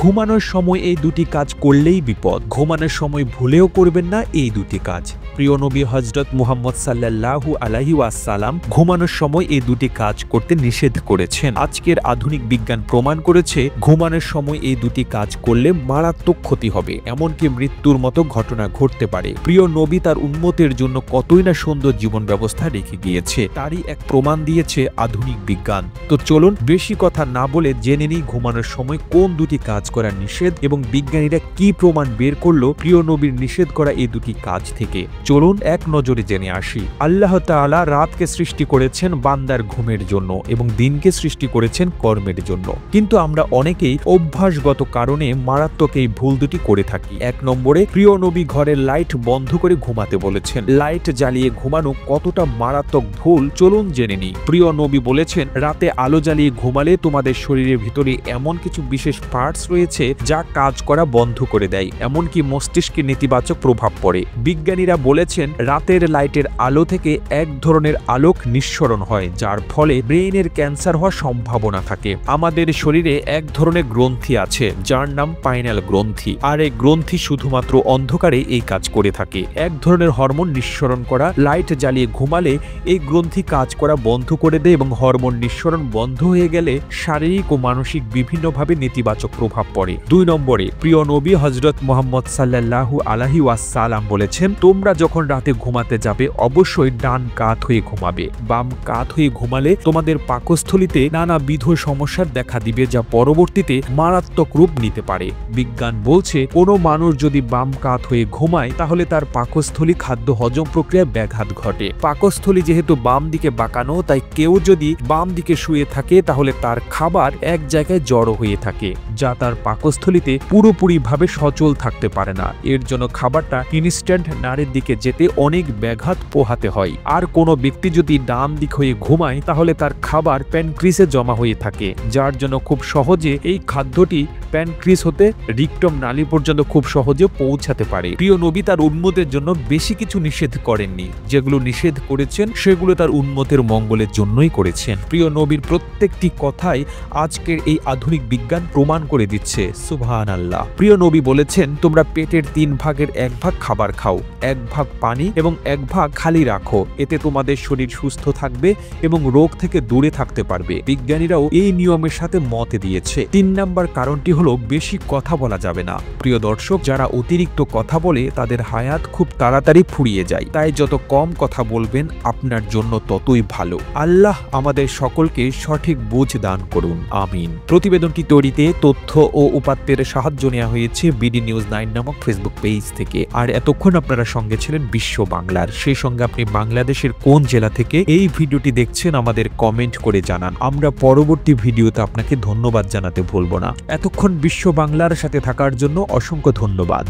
ঘুমানোর সময় এই দুটি কাজ করলেই বিপদ। ঘুমানোর সময় ভুলেও করবেন না এই দুটি কাজ। প্রিয় নবী হযরত মুহাম্মদ সাল্লাল্লাহু আলাইহি ওয়াসাল্লাম ঘুমানোর সময় এই দুটি কাজ করতে নিষেধ করেছেন। আজকের আধুনিক বিজ্ঞান প্রমাণ করেছে ঘুমানোর সময় এই দুটি কাজ করলে মারাত্মক ক্ষতি হবে, এমনকি মৃত্যুর মতো ঘটনা ঘটতে পারে। প্রিয় নবী তার উম্মতের জন্য কতই না সুন্দর জীবন ব্যবস্থা রেখে গিয়েছে, তারই এক প্রমাণ দিয়েছে আধুনিক বিজ্ঞান। তো চলুন বেশি কথা না বলে জেনে নিই ঘুমানোর সময় কোন দুটি কাজ করা নিষেধ এবং বিজ্ঞানীরা কি প্রমাণ বের করলো প্রিয় নবীর নিষেধ করা এই দুটি কাজ থেকে। চলুন এক নজরে জেনে আসি। আল্লাহ তাআলা রাতকে সৃষ্টি করেছেন বান্দার ঘুমের জন্য এবং দিনকে সৃষ্টি করেছেন কর্মের জন্য, কিন্তু আমরা অনেকেই অভ্যাসগত কারণে মারাত্মক এই ভুল দুটি করে থাকি। এক নম্বরে, প্রিয় নবী ঘরের লাইট বন্ধ করে ঘুমাতে বলেছেন। লাইট জ্বালিয়ে ঘুমানো কতটা মারাত্মক ভুল চলুন জেনে নিই। প্রিয় নবী বলেছেন, রাতে আলো জ্বালিয়ে ঘুমালে তোমাদের শরীরের ভিতরে এমন কিছু বিশেষ পার্টস রয়েছে যা কাজ করা বন্ধ করে দেয়, এমনকি মস্তিষ্কে নেতিবাচক প্রভাব পড়ে। বিজ্ঞানীরা বলেছেন রাতের লাইটের আলো থেকে এক ধরনের আলোক নিঃসরণ হয়, যার ফলে ব্রেইনের ক্যান্সার হওয়ার সম্ভাবনা থাকে। আমাদের শরীরে এক ধরনের গ্রন্থি আছে যার নাম পাইনাল গ্রন্থি, আর এই গ্রন্থি শুধুমাত্র অন্ধকারে এই কাজ করে থাকে। এক ধরনের হরমোন নিঃসরণ করা, লাইট জ্বালিয়ে ঘুমালে এই গ্রন্থি কাজ করা বন্ধ করে দেয় এবং হরমোন নিঃসরণ বন্ধ হয়ে গেলে শারীরিক ও মানসিক বিভিন্নভাবে নেতিবাচক প্রভাব পড়ে। 2 নম্বরে, প্রিয় নবী হযরত মুহাম্মদ সাল্লাল্লাহু আলাইহি ওয়াসাল্লাম বলেছেন, তোমরা যখন রাতে ঘুমাতে যাবে অবশ্যই ডান কাত হয়ে ঘুমাবে। বাম কাত হয়ে ঘুমালে তোমাদের পাকস্থলীতে নানাবিধ সমস্যার দেখা দিবে, যা পরবর্তীতে মারাত্মক রূপ নিতে পারে। বিজ্ঞান বলছে কোনো মানুষ যদি বাম কাত হয়ে ঘুমায় তাহলে তার পাকস্থলী খাদ্য হজম প্রক্রিয়ায় ব্যাঘাত ঘটে। পাকস্থলী যেহেতু বাম দিকে বাঁকানো, তাই কেউ যদি বাম দিকে শুয়ে থাকে তাহলে তার খাবার এক জায়গায় জড়ো হয়ে থাকে, যা তার পাকস্থলীতে পুরোপুরিভাবে সচল থাকতে পারে না। এর জন্য খাবারটা ইনস্ট্যান্ট নাড়ির দিকে যেতে অনেক ব্যাঘাত পোহাতে হয়। আর কোনো ব্যক্তি যদি ডান দিক হয়ে ঘুমায় তাহলে তার খাবার প্যানক্রিসে জমা হয়ে থাকে, যার জন্য খুব সহজে এই খাদ্যটি প্যানক্রিস হতে রিক্টম নালী পর্যন্ত খুব সহজে পৌঁছাতে পারে। প্রিয় নবী তার উম্মতের জন্য বেশি কিছু নিষেধ করেননি, যেগুলো নিষেধ করেছেন সেগুলো তার উম্মতের মঙ্গলের জন্যই করেছেন। প্রিয় নবীর প্রত্যেকটি কথাই আজকের এই আধুনিক বিজ্ঞান প্রমাণ করে দিচ্ছে। সুবহানাল্লাহ। প্রিয় নবী বলেছেন, তোমরা পেটের 3 ভাগের 1 ভাগ খাবার খাও, 1 ভাগ পানি এবং 1 ভাগ খালি রাখো, এতে তোমাদের শরীর সুস্থ থাকবে এবং রোগ থেকে দূরে থাকতে পারবে। বিজ্ঞানীরাও এই নিয়মের সাথে মত দিয়েছে। 3 নাম্বার কারণটি হলো বেশি কথা বলা যাবে না। প্রিয় দর্শক, যারা অতিরিক্ত কথা বলে তাদের হায়াত খুব তাড়াতাড়ি ফুরিয়ে যায়, তাই যত কম কথা বলবেন আপনার জন্য ততই ভালো। আল্লাহ আমাদের সকলকে সঠিক বুঝ দান করুন, আমিন। প্রতিবেদনটি তৈরিতে তথ্য ও উপাত্তের সাহায্য নেওয়া হয়েছে বিডি নিউজ 9 নামক ফেসবুক পেজ থেকে। আর এতক্ষণ আপনারা সঙ্গে ছিলেন বিশ্ব বাংলার। সেই সঙ্গে আপনি বাংলাদেশের কোন জেলা থেকে এই ভিডিওটি দেখছেন আমাদের কমেন্ট করে জানান। আমরা পরবর্তী ভিডিওতে আপনাকে ধন্যবাদ জানাতে ভুলব না। এতক্ষণ বিশ্ব বাংলার সাথে থাকার জন্য অসংখ্য ধন্যবাদ।